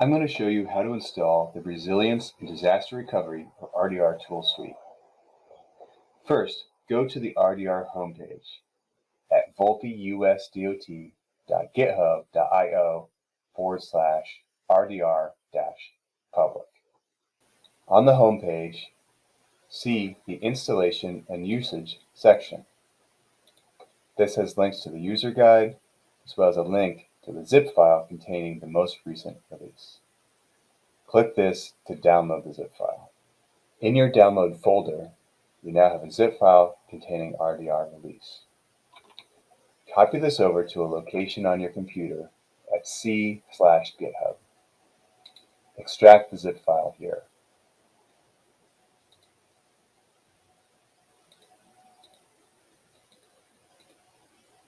I'm going to show you how to install the Resilience and Disaster Recovery or RDR tool suite. First, go to the RDR homepage at volpeusdot.github.io/RDR-public. On the homepage, see the Installation and Usage section. This has links to the user guide, as well as a link to the zip file containing the most recent release. Click this to download the zip file. In your download folder, you now have a zip file containing RDR release. Copy this over to a location on your computer at c/GitHub. Extract the zip file here.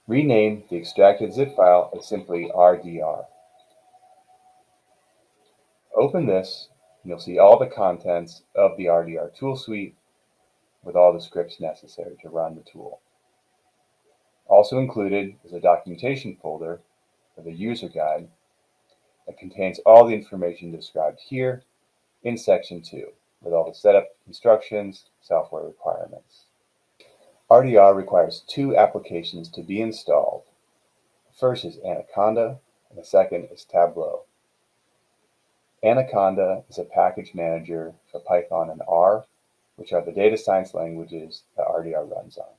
Rename the extracted zip file as simply RDR. Open this, and you'll see all the contents of the RDR tool suite with all the scripts necessary to run the tool. Also included is a documentation folder for the user guide that contains all the information described here in section 2, with all the setup instructions, software requirements. RDR requires 2 applications to be installed. The first is Anaconda, and the second is Tableau. Anaconda is a package manager for Python and R, which are the data science languages that RDR runs on.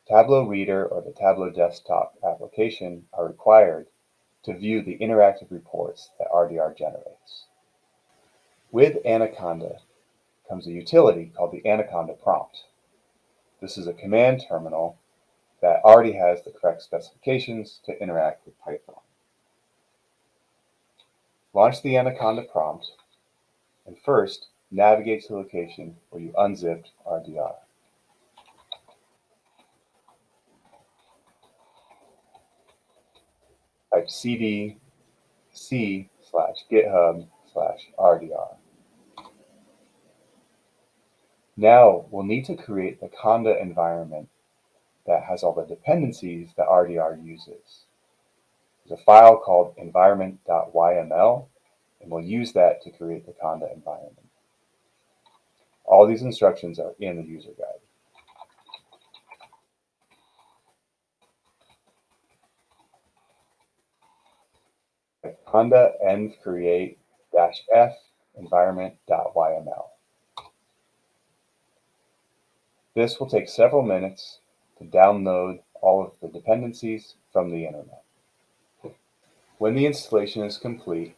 Tableau Reader or the Tableau desktop application are required to view the interactive reports that RDR generates. With Anaconda comes a utility called the Anaconda prompt. This is a command terminal that already has the correct specifications to interact with Python. Launch the Anaconda prompt and first navigate to the location where you unzipped RDR. Type cd c/github/RDR. Now we'll need to create the Conda environment that has all the dependencies that RDR uses. There's a file called environment.yml, and we'll use that to create the Conda environment. All these instructions are in the user guide. Conda env create -f environment.yml. This will take several minutes to download all of the dependencies from the internet. When the installation is complete,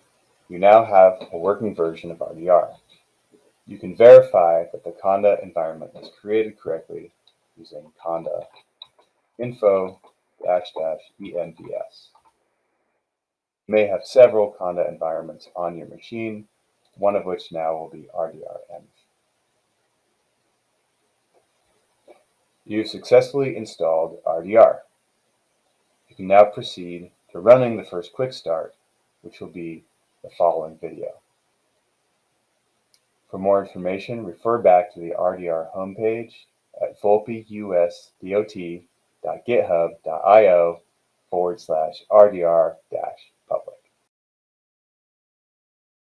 you now have a working version of RDR. You can verify that the Conda environment was created correctly using conda info-envs. You may have several Conda environments on your machine, one of which now will be RDR env. You've successfully installed RDR. You can now proceed to running the first quick start, which will be the following video. For more information, refer back to the RDR homepage at volpeusdot.github.io/RDR-public.